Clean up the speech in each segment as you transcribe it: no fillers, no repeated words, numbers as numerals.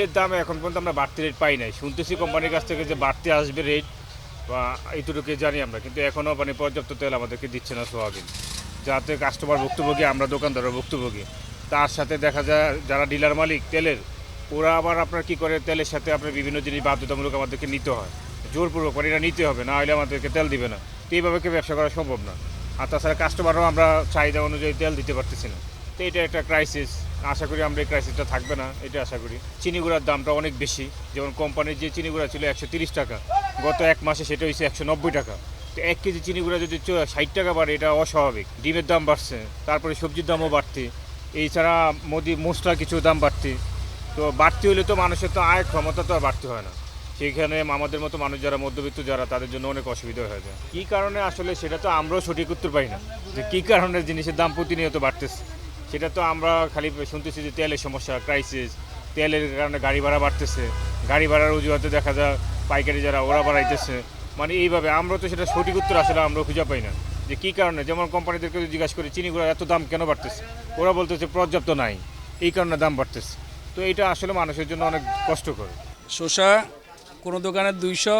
তেলের দাম এখন পর্যন্ত আমরা বাড়তি রেট পাই নাই, শুনতেছি কোম্পানির কাছ থেকে যে বাড়তি আসবে রেট বা এইটুকুকে জানি আমরা, কিন্তু এখনও মানে পর্যাপ্ত তেল আমাদেরকে দিচ্ছে না সোয়াবিন, যাতে কাস্টমার ভুক্তভোগী, আমরা দোকানদাররা ভুক্তভোগী। তার সাথে দেখা যায় যারা ডিলার মালিক তেলের, ওরা আবার আপনার কী করে, তেলের সাথে আপনার বিভিন্ন জিনিস বাধ্যতামূলক আমাদেরকে নিতে হয়, জোরপূর্বক, মানে এটা নিতে হবে, না হলে আমাদেরকে তেল দিবে না। তো এইভাবে কি ব্যবসা করা সম্ভব না। আর তাছাড়া কাস্টমারও আমরা চাহিদা অনুযায়ী তেল দিতে পারতেছি না। তো এটা একটা ক্রাইসিস। আশা করি আমরা এই ক্রাইসিসটা থাকবে না, এটা আশা করি। চিনি গুঁড়ার দামটা অনেক বেশি, যেমন কোম্পানির যে চিনি গুঁড়া ছিল 130 টাকা, গত এক মাসে সেটা হয়েছে 190 টাকা। তো 1 কেজি চিনি গুঁড়া যদি 60 টাকা বাড়ে, এটা অস্বাভাবিক। ডিমের দাম বাড়ছে, তারপরে সবজির দামও বাড়তি, এছাড়া মশলা কিছু দাম বাড়তি। তো বাড়তি হলে তো মানুষের তো আয় ক্ষমতা তো আর বাড়তি হয় না, সেইখানে আমাদের মতো মানুষ যারা মধ্যবিত্ত যারা, তাদের জন্য অনেক অসুবিধা হয়ে যায়। কী কারণে আসলে সেটা তো আমরাও সঠিক উত্তর পাই না, যে কী কারণে জিনিসের দাম প্রতিনিয়ত বাড়তেছে। সেটা তো আমরা খালি শুনতেছি যে তেলের সমস্যা, ক্রাইসিস, তেলের কারণে গাড়ি ভাড়া বাড়তেছে, গাড়ি ভাড়ার অজুহাতে দেখা যায় পাইকারি যারা ওরা বাড়াইতেছে, মানে এইভাবে আমরা তো সেটা সঠিক উত্তর আসলে আমরা খুঁজে পাই না যে কী কারণে। যেমন কোম্পানিদেরকে জিজ্ঞাসা করি চিনিগুলো এত দাম কেন বাড়তেছে, ওরা বলতেছে পর্যাপ্ত নাই, এই কারণে দাম বাড়তেছে। তো এটা আসলে মানুষের জন্য অনেক কষ্টকর। শসা কোনো দোকানে 200,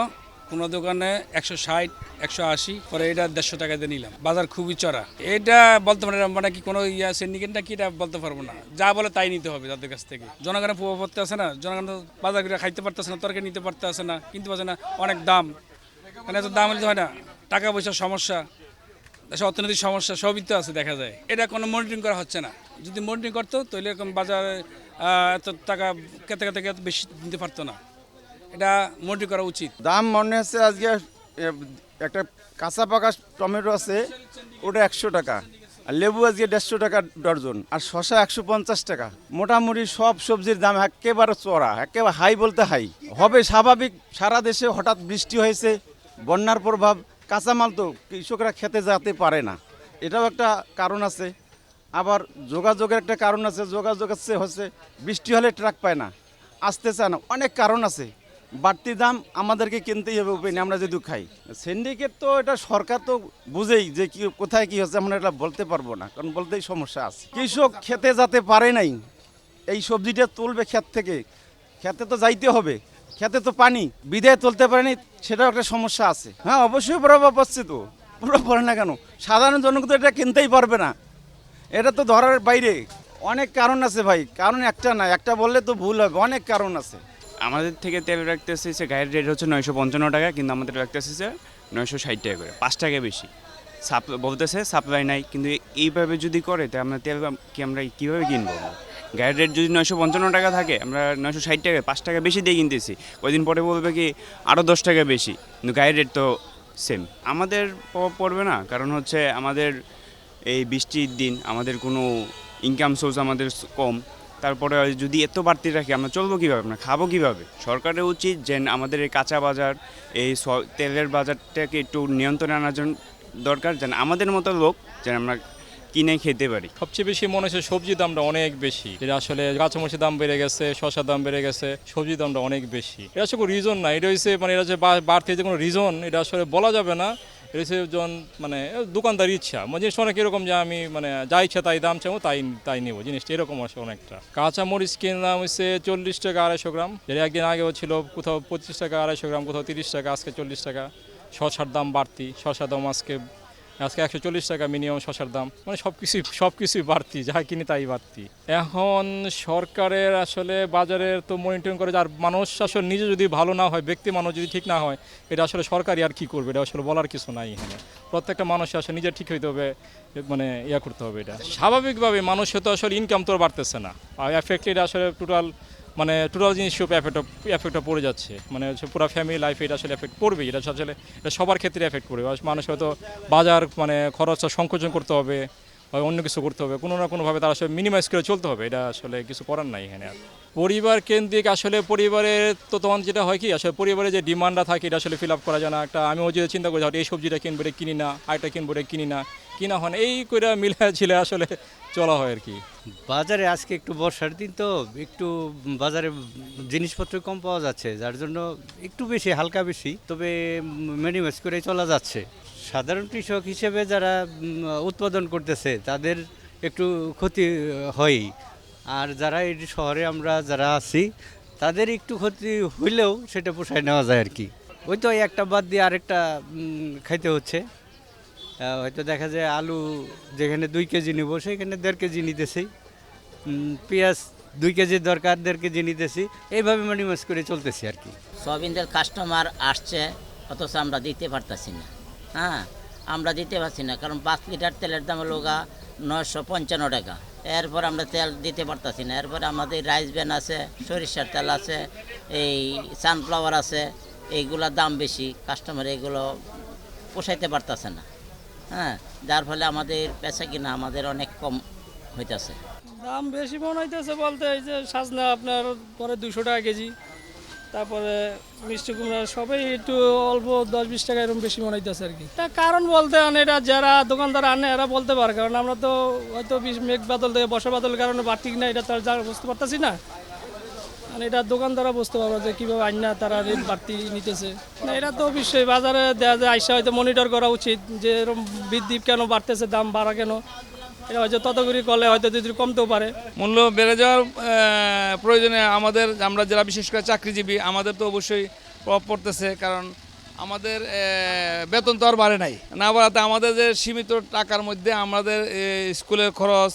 কোনো দোকানে 160, 180, পরে এটা 150 টাকা দিয়ে নিলাম। বাজার খুবই চড়া, এটা বলতে পারে মানে কি কোনো সিন্ডিকেট না কি, এটা বলতে পারবো না। যা বলে তাই নিতে হবে তাদের কাছ থেকে। জনগণের প্রভাব পড়তে আসে না, জনগণ তো বাজার করে খাইতে পারতেছে না, তরকারি নিতে পারতে আসে না, কিনতে পারছে না, অনেক দাম। মানে এত দাম হলে হয় না, টাকা পয়সার সমস্যা, দেশের অর্থনৈতিক সমস্যা সবই তো আছে দেখা যায়। এটা কোনো মনিটরিং করা হচ্ছে না। যদি মনিটরিং করতো তাহলে এরকম বাজারে এত টাকা কেতে কেতে এত বেশি দিতে পারতো না। এটা মনিটরিং করা উচিত। দাম মনে হচ্ছে আজকে একটা কাঁচা পাকা টমেটো আছে, ওটা 100 টাকা, আর লেবু আজকে 150 টাকা ডর্জন, আর শসা 150 টাকা। মোটামুটি সব সবজির দাম একেবারে চড়া, একেবারে হাই বলতে হাই। হবে স্বাভাবিক, সারা দেশে হঠাৎ বৃষ্টি হয়েছে, বন্যার প্রভাব, কাঁচামাল তো কৃষকরা খেতে যেতে পারে না, এটাও একটা কারণ আছে। আবার যোগাযোগের একটা কারণ আছে, যোগাযোগ হচ্ছে বৃষ্টি হলে ট্রাক পায় না, আসতে চায় না, অনেক কারণ আছে। বাড়তি দাম আমাদেরকে কিনতেই হবে, উপায় নেই, আমরা যদি খাই। সিন্ডিকেট তো এটা সরকার তো বুঝেই যে কি কোথায় কি হচ্ছে, আমরা এটা বলতে পারবো না, কারণ বলতেই সমস্যা আছে। কৃষক খেতে যেতে পারে নাই, এই সবজিটা তুলবে ক্ষেত থেকে, খেতে তো যাইতে হবে, খেতে তো পানি বিদায় তুলতে পারেনি, সেটাও একটা সমস্যা আছে। হ্যাঁ, অবশ্যই প্রভাব পড়ছে, তো প্রভাব পড়ে না কেন? সাধারণ জনগণ তো এটা কিনতেই পারবে না, এটা তো ধরার বাইরে। অনেক কারণ আছে ভাই, কারণ একটা না, একটা বললে তো ভুল হবে, অনেক কারণ আছে। আমাদের থেকে তেল রাখতেছে গাড়ির রেট হচ্ছে 955 টাকা, কিন্তু আমাদের রাখতেছে 960 টাকা করে, 5 টাকা বেশি। বলতেছে সাপ্লাই নাই, কিন্তু এইভাবে যদি করে তাহলে আমরা তেল কি আমরা কীভাবে কিনবো? গাড়ির রেট যদি 955 টাকা থাকে, আমরা 960 টাকা 5 টাকা বেশি দিয়ে কিনতেছি, কয়দিন পরে বলবে কি আরও 10 টাকা বেশি, কিন্তু গাড়ির রেট তো সেম। আমাদের প্রভাব পড়বে না, কারণ হচ্ছে আমাদের এই বৃষ্টির দিন, আমাদের কোনো ইনকাম সোর্স আমাদের কম। তারপরে যদি এত বাড়তি রাখি, আমরা চলবো কীভাবে, আমরা খাবো কীভাবে? সরকারের উচিত যে আমাদের এই কাঁচা বাজার, এই তেলের বাজারটাকে একটু নিয়ন্ত্রণে আনার জন্য দরকার, যেন আমাদের মতো লোক যেন আমরা কিনে খেতে পারি। সবচেয়ে বেশি মনে হচ্ছে সবজির দামটা অনেক বেশি। এটা আসলে কাঁচামরিচের দাম বেড়ে গেছে, শসার দাম বেড়ে গেছে, সবজির দামটা অনেক বেশি। এটা আসলে কোনো রিজন না, এটা হচ্ছে মানে এটা যে বাড়তি যে কোনো রিজন, এটা আসলে বলা যাবে না। এটা হচ্ছে মানে দোকানদার ইচ্ছা, মানে জিনিসটা অনেক এরকম যে আমি মানে যা ইচ্ছা তাই দাম চাবো, তাই নেবো, জিনিসটা এরকম আসে অনেকটা। কাঁচামরিচ কিনলাম হচ্ছে 40 টাকা 250 গ্রাম, যেটা একদিন আগেও ছিল কোথাও 25 টাকা 250 গ্রাম, কোথাও 30 টাকা, আজকে 40 টাকা। শসার দাম বাড়তি, শসার দাম আজকে 140 টাকা মিনিমাম শসার দাম, মানে সব কিছুই বাড়তি, যা কিনি তাই বাড়তি। এখন সরকারের আসলে বাজারের তো মনিটরিং করে, আর মানুষ আসলে নিজে যদি ভালো না হয়, ব্যক্তি মানুষ যদি ঠিক না হয়, এটা আসলে সরকারই আর কী করবে, এটা আসলে বলার কিছু নাই। এখানে প্রত্যেকটা মানুষ আসলে নিজে ঠিক হইতে হবে, মানে করতে হবে। এটা স্বাভাবিকভাবে মানুষের তো আসলে ইনকাম তো বাড়তেছে না, আর এফেক্টেড আসলে টোটাল জিনিস সব এফেক্টটা পড়ে যাচ্ছে, মানে পুরো ফ্যামিলি লাইফে এটা আসলে এফেক্ট পড়বেই। এটা আসলে এটা সবার ক্ষেত্রে এফেক্ট পড়বে। মানুষ হয়তো বাজার মানে খরচটা সংকোচন করতে হবে, বা অন্য কিছু করতে হবে, কোনো না কোনোভাবে তার আসলে মিনিমাইজ করে চলতে হবে, এটা আসলে কিছু করার নাই এখানে। আর পরিবার কেন্দ্রিক আসলে পরিবারের তো তখন যেটা হয় কি, আসলে পরিবারের যে ডিমান্ডটা থাকে এটা আসলে ফিল আপ করা যায় না। একটা আমিও যে চিন্তা করি এই সবজিটা কিনবো, এটা কিনি না, আরেকটা কিনবো, এটা কিনি না, কিনা হয় না, এই করে মিলে আসলে চলা হয় আর কি। বাজারে আজকে একটু বর্ষার দিন তো একটু বাজারে জিনিসপত্র কম পাওয়া যাচ্ছে, যার জন্য একটু বেশি, হালকা বেশি, তবে মিনিমাইজ করে চলা যাচ্ছে। সাধারণ কৃষক হিসেবে যারা উৎপাদন করতেছে তাদের একটু ক্ষতি হয়, আর যারা এই শহরে আমরা যারা আছি তাদের একটু ক্ষতি হইলেও সেটা পোষায় নেওয়া যায় আর কি। ওই তো একটা বাদ দিয়ে আরেকটা খাইতে হচ্ছে। হয়তো দেখা যায় আলু যেখানে 2 কেজি নেব সেখানে 1.5 কেজি নিতেছি, পেঁয়াজ 2 কেজির দরকার 1.5 কেজি নিতেছি, এইভাবে ম্যানেজ করে চলতেছি আর কি। সয়াবিনের কাস্টমার আসছে অথচ আমরা দিতে পারতাছি না। হ্যাঁ, আমরা দিতে পারছি না, কারণ 5 লিটার তেলের দাম হলো 955 টাকা। এরপর আমরা তেল দিতে পারতাছি না। এরপর আমাদের রাইস ব্যান আছে, সরিষার তেল আছে, এই সানফ্লাওয়ার আছে, এইগুলোর দাম বেশি, কাস্টমার এগুলো পোষাইতে পারতাছে না। হ্যাঁ, যার ফলে আমাদের বেচা কিনা আমাদের অনেক কম হইতেছে। দাম বেশি মনে হইতেছে বলতে এই যে সাজনা আপনার পরে 200 টাকা কেজি, তারপরে মিষ্টি কুমড়া সবই একটু অল্প 10-20 টাকা এরকম বেশি মনে হইতেছে আর কি। তা কারণ বলতে এটা যারা দোকানদার আনে এরা বলতে পারে, কারণ আমরা তো হয়তো মেঘ বাদল থেকে বর্ষা বাদলের কারণে বাড়তি কিনা এটা তো আর যা বুঝতে পারতেছি না। মানে এটা দোকানদাররা বুঝতে পারবো যে কীভাবে আইনা তারা রেট বাড়তি নিতেছে না। এটা তো অবশ্যই বাজারে দেওয়া যায় আইসা হয়তো মনিটর করা উচিত যে এরকম বৃদ্ধি কেন বাড়তেছে, দাম বাড়া কেন, এটা হয়তো ততগুলি করলে হয়তো যদি কমতেও পারে। মূল্য বেড়ে যাওয়ার প্রয়োজনে আমরা যারা বিশেষ করে চাকরিজীবী আমাদের তো অবশ্যই প্রভাব পড়তেছে, কারণ আমাদের বেতন তো আর বাড়ে নাই, না বাড়াতে আমাদের যে সীমিত টাকার মধ্যে আমাদের স্কুলের খরচ,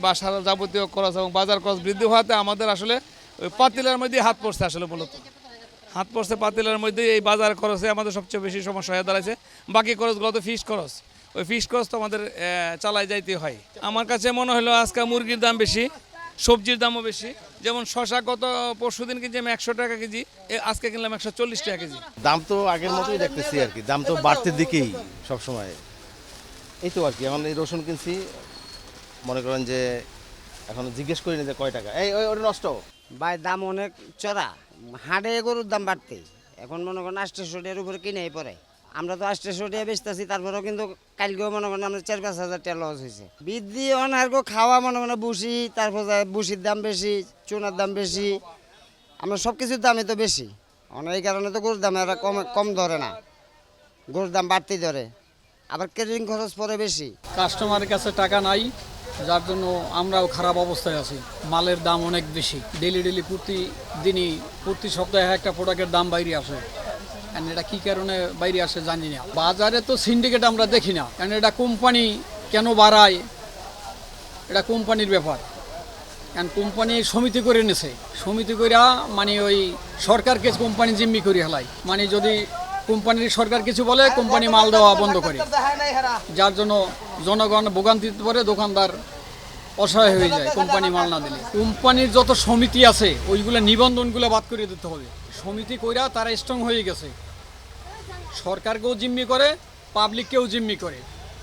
বাসার যাবতীয় খরচ এবং বাজার খরচ বৃদ্ধি হওয়াতে আমাদের আসলে ওই পাতিলের মধ্যে হাত পড়ছে, আসলে মূলত হাত পড়ছে পাতিলের মধ্যে। এই বাজার খরচে আমাদের সবচেয়ে বেশি সমস্যা হয়ে দাঁড়াচ্ছে। বাকি খরচগুলো তো ফিক্সড খরচ, ওই ফিক্সড খরচ তো আমাদের চালাই যাইতে হয়। আমার কাছে মনে হলো আজকে মুরগির দাম বেশি, সবজির দামও বেশি। যেমন শশা গত পরশুদিন কিনছি আমি 100 টাকা কেজি, আজকে কিনলাম 140 টাকা কেজি। দাম তো আগের মতোই দেখতেছি আর কি, দাম তো বাড়তির দিকেই সবসময়। এই তো আর কি, এখন এই রসুন কিনছি, মনে করেন যে এখন জিজ্ঞেস করিনি যে কয় টাকা, এই ওটা নষ্ট। ভাই দাম অনেক চড়া, হাটে গরুর দাম বাড়তে এখন মনে করেন 800 টাকার উপরে কিনেই পড়ে। আমরা তো 800 টাকা বেচতেছি, তারপরেও কিন্তু কালকেও মনে করেন আমরা 4-5 হাজার টাকা লস হয়েছে। বৃদ্ধি অনার্গ খাওয়া মনে করেন বুসি, তারপর বুসির দাম বেশি, চুনার দাম বেশি, আমরা সব কিছুর দামই তো বেশি। এই কারণে তো গরুর দাম এরা কম ধরে না, গরুর দাম বাড়তেই ধরে, আবার ক্যাটারিং খরচ পড়ে বেশি। কাস্টমারের কাছে টাকা নাই, যার জন্য আমরাও খারাপ অবস্থায় আছি। মালের দাম অনেক বেশি, ডেলি প্রতিদিনই প্রতি সপ্তাহে একটা প্রোডাক্টের দাম বাইরে আসে। কারণ এটা কী কারণে বাইরে আসে জানি না। বাজারে তো সিন্ডিকেট আমরা দেখি না, কারণ এটা কোম্পানি কেন বাড়ায়, এটা কোম্পানির ব্যাপার। কারণ কোম্পানি সমিতি করে নেছে, সমিতি কইরা মানে ওই সরকারকে কোম্পানি জিম্মি করে হেলায়। মানে যদি কোম্পানির সরকার কিছু বলে কোম্পানি মাল দেওয়া বন্ধ করে, যার জন্য জনগণ ভোগান্তিতে পড়ে, দোকানদার অসহায় হয়ে যায় কোম্পানি মাল না দিলে। কোম্পানির যত সমিতি আছে ওইগুলো নিবন্ধনগুলো বাদ করে দিতে হবে। সমিতি কইরা তারা স্ট্রং হয়ে গেছে, সরকারকেও জিম্মি করে, পাবলিককেও জিম্মি করে,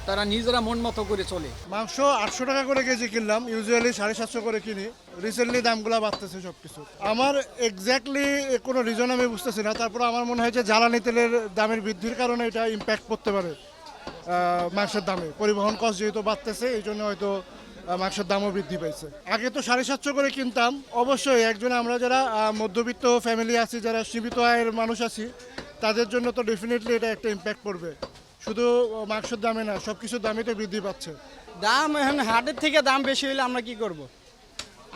তারা নিজেরা মন মতো করে চলে। মাংস 800 টাকা করে কেজি কিনলাম, ইউজুয়ালি 750 করে কিনি। রিসেন্টলি দামগুলো বাড়তেছে সব কিছু। আমার এক্স্যাক্টলি কোনো রিজন আমি বুঝতেছি না, তারপরে আমার মনে হয় যে জ্বালানি তেলের দামের বৃদ্ধির কারণে এটা ইম্প্যাক্ট করতে পারে মাংসের দামে। পরিবহন কস্ট যেহেতু বাড়তেছে এই জন্য হয়তো মাংসের দামও বৃদ্ধি পাইছে। আগে তো 750 করে কিনতাম। অবশ্যই একজনে আমরা যারা মধ্যবিত্ত ফ্যামিলি আছি, যারা সীমিত আয়ের মানুষ আছি, তাদের জন্য তো ডেফিনেটলি এটা একটা ইম্প্যাক্ট পড়বে। শুধু মাংসের দামে না, সব কিছুর দামই তো বৃদ্ধি পাচ্ছে। দাম এখন হাটের থেকে দাম বেশি হইলে আমরা কি করব?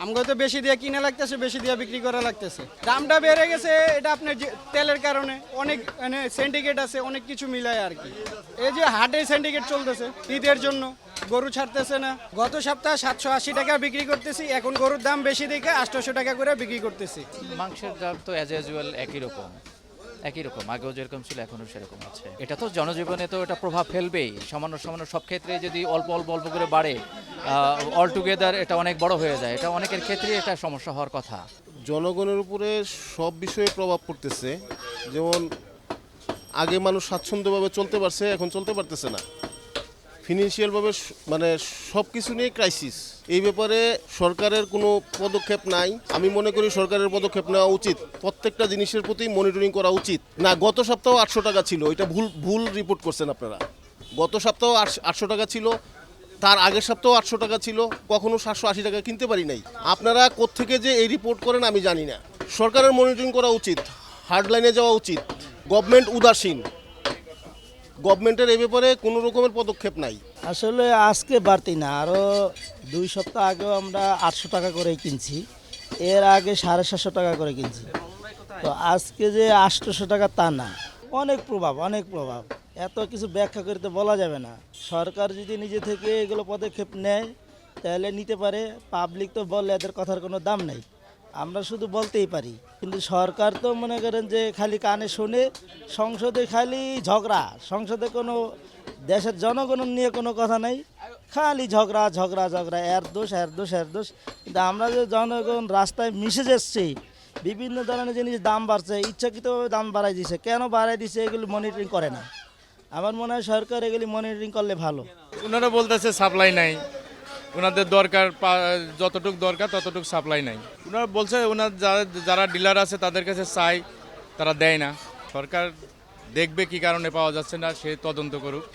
আমাকে তো বেশি দিয়ে কিনে লাগতেছে, বেশি দিয়ে বিক্রি করা লাগতেছে। দামটা বেড়ে গেছে, এটা আপনার তেলের কারণে, অনেক মানে সিন্ডিকেট আছে, অনেক কিছু মিলায় আর কি। এই যে হাটে সিন্ডিকেট চলতেছে ঈদের জন্য, গরু ছাড়তেছে না। গত সপ্তাহে 780 টাকা বিক্রি করতেছি, এখন গরুর দাম বেশি দেখে 800 টাকা করে বিক্রি করতেছি। মাংসের দাম তো অ্যাজ ইউজুয়াল একই রকম, আগেও যেরকম ছিল এখনও সেরকম আছে। এটা তো জনজীবনে তো এটা প্রভাব ফেলবেই, সামান্য সব ক্ষেত্রে যদি অল্প করে বাড়ে, অল টুগেদার এটা অনেক বড় হয়ে যায়। এটা অনেকের ক্ষেত্রে এটা সমস্যা হওয়ার কথা। জনগণের উপরে সব বিষয়ে প্রভাব পড়তেছে। যেমন আগে মানুষ স্বাচ্ছন্দ্যভাবে চলতে পারছে, এখন চলতে পারতেছে না। ফিনান্সিয়ালভাবে মানে সব কিছু নিয়ে ক্রাইসিস। এই ব্যাপারে সরকারের কোনো পদক্ষেপ নাই। আমি মনে করি সরকারের পদক্ষেপ নেওয়া উচিত, প্রত্যেকটা জিনিসের প্রতি মনিটরিং করা উচিত। না, গত সপ্তাহ 800 টাকা ছিল, এটা ভুল রিপোর্ট করছেন আপনারা। গত সপ্তাহ 800 টাকা ছিল, তার আগের সপ্তাহ 800 টাকা ছিল, কখনো 780 টাকা কিনতে পারি নাই। আপনারা কোত্থেকে যে এই রিপোর্ট করেন আমি জানি না। সরকারের মনিটরিং করা উচিত, হার্ডলাইনে যাওয়া উচিত। গভর্নমেন্ট উদাসীন, গভর্নমেন্টের এই ব্যাপারে কোনো রকমের পদক্ষেপ নাই। আসলে আজকে বাড়তি না, আরও 2 সপ্তাহ আগেও আমরা 800 টাকা করেই কিনছি, এর আগে 750 টাকা করে কিনছি, তো আজকে যে 800 টাকা তা না। অনেক প্রভাব এত কিছু ব্যাখ্যা করতে বলা যাবে না। সরকার যদি নিজে থেকে এগুলো পদক্ষেপ নেয় তাহলে নিতে পারে, পাবলিক তো বললে এদের কথার কোনো দাম নেই, আমরা শুধু বলতেই পারি। কিন্তু সরকার তো মনে করেন যে খালি কানে শোনে, সংসদে খালি ঝগড়া, সংসদে কোনো দেশের জনগণ নিয়ে কোনো কথা নাই, খালি ঝগড়া, এর দোষ। কিন্তু আমরা যে জনগণ রাস্তায় মিশে যাচ্ছি, বিভিন্ন ধরনের জিনিস দাম বাড়ছে, ইচ্ছাকৃতভাবে দাম বাড়াই দিছে, কেন বাড়াই দিছে এগুলি মনিটরিং করে না। আমার মনে হয় সরকার এগুলি মনিটরিং করলে ভালো। ওনারা বলতেছে সাপ্লাই নাই, ওনাদের দরকার যতটুক দরকার ততটুক সাপ্লাই নাই। ওনারা বলছে ওনার যারা ডিলার আছে তাদের কাছে চাই, তারা দেয় না। সরকার দেখবে কি কারণে পাওয়া যাচ্ছে না, সে তদন্ত করুক,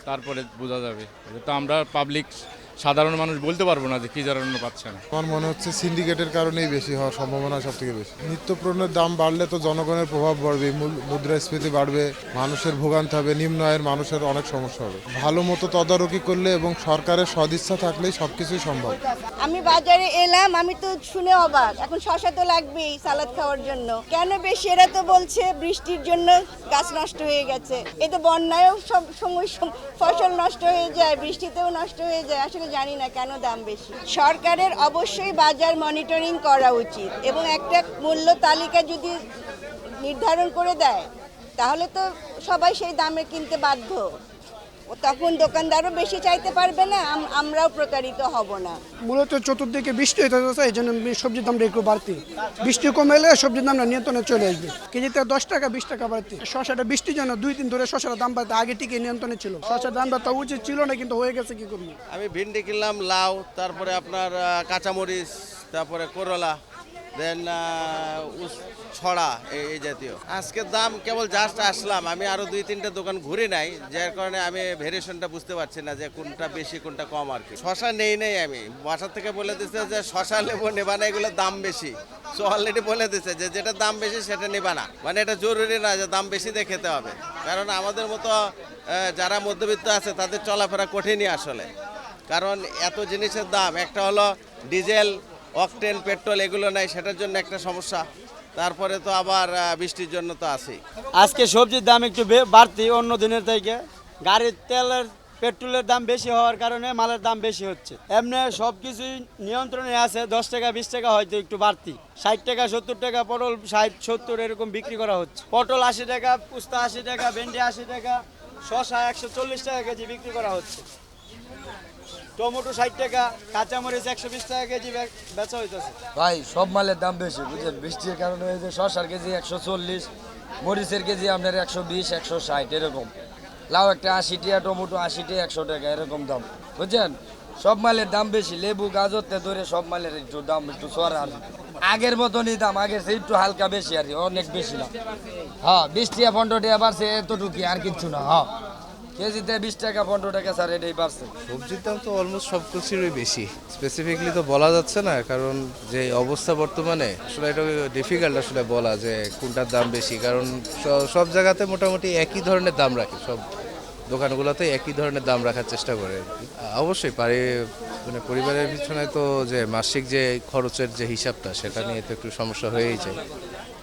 তারপরে বোঝা যাবে। তো আমরা পাবলিক সাধারণ মানুষ বলতে পারবো না যে কী কারণে পাচ্ছে না। আমার মনে হচ্ছে সিন্ডিকেটের কারণেই বেশি হওয়ার সম্ভাবনা সব থেকে বেশি। নিত্য পণ্যের দাম বাড়লে তো জনগণের প্রভাব বাড়বে, মুদ্রাস্ফীতি বাড়বে, মানুষের ভোগান্তি হবে, নিম্ন আয়ের মানুষের অনেক সমস্যা হবে। ভালো মতো তদারকি করলে এবং সরকারের সদিচ্ছা থাকলেই সব কিছুই সম্ভব। আমি বাজারে এলাম, আমি তো শুনে অবাক, এখন শশা তো লাগবেই সালাদ খাওয়ার জন্য। কেন বেশি? এরা তো বলছে বৃষ্টির জন্য গাছ নষ্ট হয়ে গেছে। এই তো বন্যায়ও সব সময় ফসল নষ্ট হয়ে যায়, বৃষ্টিতেও নষ্ট হয়ে যায়। আসলে জানি না কেন দাম বেশি। সরকারের অবশ্যই বাজার মনিটরিং করা উচিত এবং একটা মূল্য তালিকা যদি নির্ধারণ করে দেয় তাহলে তো সবাই সেই দামে কিনতে বাধ্য। তখন দোকানদারও বেশি চাইতে পারবে না, আমরাও প্রতারিত হব না। মূলত চতুর্দিকে বৃষ্টি হতে যাচ্ছে, এই জন্য সবজির দামটা একটু বাড়তি। বৃষ্টি কমে এলে সবজির দামটা নিয়ন্ত্রণে চলে আসবে। কেজিতে 10 টাকা 20 টাকা বাড়তি। শসাটা বৃষ্টির জন্য 2 দিন ধরে শসার দাম বাড়তে আগে টিকে নিয়ন্ত্রণে ছিল। শসার দাম বাড়তে উচিত ছিল না, কিন্তু হয়ে গেছে, কি করবো। আমি ভিন্ডি কিনলাম, লাউ, তারপরে আপনার কাঁচামরিচ, তারপরে করলা, দেন ছড়া, এই জাতীয়। আজকের দাম কেবল জাস্ট আসলাম, আমি আরও 2-3টা দোকান ঘুরে নাই, যার কারণে আমি ভেরিয়েশনটা বুঝতে পারছি না যে কোনটা বেশি কোনটা কম আর কি। শশা নেই আমি বাসা থেকে বলে দিচ্ছে যে শশা লেবু নেবা না, এগুলোর দাম বেশি। সো অলরেডি বলে দিচ্ছে যে যেটা দাম বেশি সেটা নেবা না, মানে এটা জরুরি না যে দাম বেশি দিয়ে খেতে হবে। কারণ আমাদের মতো যারা মধ্যবিত্ত আছে তাদের চলাফেরা কঠিনই আসলে, কারণ এত জিনিসের দাম। একটা হলো ডিজেল, অকটেন, পেট্রোল, এগুলো নাই, সেটার জন্য একটা সমস্যা। তারপরে তো আবার বৃষ্টির জন্য তো আছেই। আজকে সবজির দাম একটু বাড়তি অন্য দিনের থেকে। গাড়ির তেলের, পেট্রোলের দাম বেশি হওয়ার কারণে মালের দাম বেশি হচ্ছে। এমনি সব কিছুই নিয়ন্ত্রণে আছে। 10 টাকা 20 টাকা হয়তো একটু বাড়তি। 60 টাকা 70 টাকা পটল, 60-70 এরকম বিক্রি করা হচ্ছে। পটল 80 টাকা, পুস্তা 80 টাকা, ভেন্ডি 80 টাকা, শসা 140 টাকা কেজি বিক্রি করা হচ্ছে। টমেটো 60 টাকা, কাঁচামরিচ 120 টাকা কেজি বেচা হইতেছে। ভাই সব মালের দাম বেশি, বুঝছেন। বৃষ্টির কারণে হয়েছে শসার কেজি 140, মরিচের কেজি আপনার 120, 160 এরকম। লাউ একটা 80 টাকা, টমেটো 80 টাকা, 100 টাকা এরকম দাম, বুঝছেন। সব মালের দাম বেশি, লেবু গাজর তে ধরে সব মালের একটু দাম একটু চড়া। আগের মতনই দাম, আগের চেয়ে একটু হালকা বেশি আর কি, অনেক বেশি না। হ্যাঁ 20 টাকা 15 টাকা বাড়ছে, এতটুকু আর কিচ্ছু না। হ্যাঁ কেজিতে 20 টাকা 15 টাকা স্যার, এটাই বাড়ছে। সবজির দাম তো অলমোস্ট সব কিছুরই বেশি, স্পেসিফিকলি তো বলা যাচ্ছে না, কারণ যে অবস্থা বর্তমানে আসলে এটা ডিফিকাল্ট আসলে বলা যে কোনটার দাম বেশি। কারণ সব জায়গাতে মোটামুটি একই ধরনের দাম রাখে, সব দোকানগুলোতে একই ধরনের দাম রাখার চেষ্টা করে আর কি। অবশ্যই মানে পরিবারের পিছনে তো যে মাসিক যে খরচের যে হিসাবটা, সেটা নিয়ে তো একটু সমস্যা হয়েই যায়।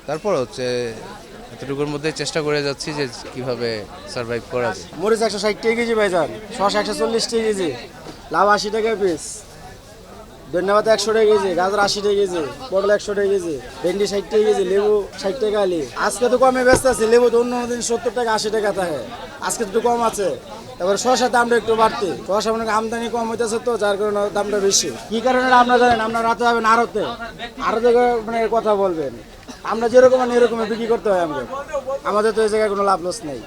তারপর হচ্ছে এতটুকুর মধ্যে চেষ্টা করে যাচ্ছি যে কিভাবে সার্ভাইভ করা যায়। মরিচ 160 টাকা কেজি ভাইজান, শসা 140 টাকা কেজি, লাউ 80 টাকা পিস, ধন্যবাদ 100 টাকা কেজি, গাজর 80 টাকা কেজি, পটল 100 টাকা কেজি, ভেন্ডি 60 টাকা কেজি, লেবু 60 টাকা আলি। আজকে তো কমে ব্যস্ত আছে, লেবু তো অন্য দিন 70 টাকা 80 টাকা থাকে, আজকে একটু কম আছে। তারপরে শসার দামটা একটু বাড়তি, শসা মনে আমদানি কম হইতেছে তো, যার কারণে দামটা বেশি। কি কারণে আপনারা জানেন? আপনারা রাতে যাবেন আড়তে মানে কথা বলবেন, আমরা যেরকম এরকম বিক্রি করতে হয় আমাদের তো এই জায়গায় কোনো লাভ লস নেই।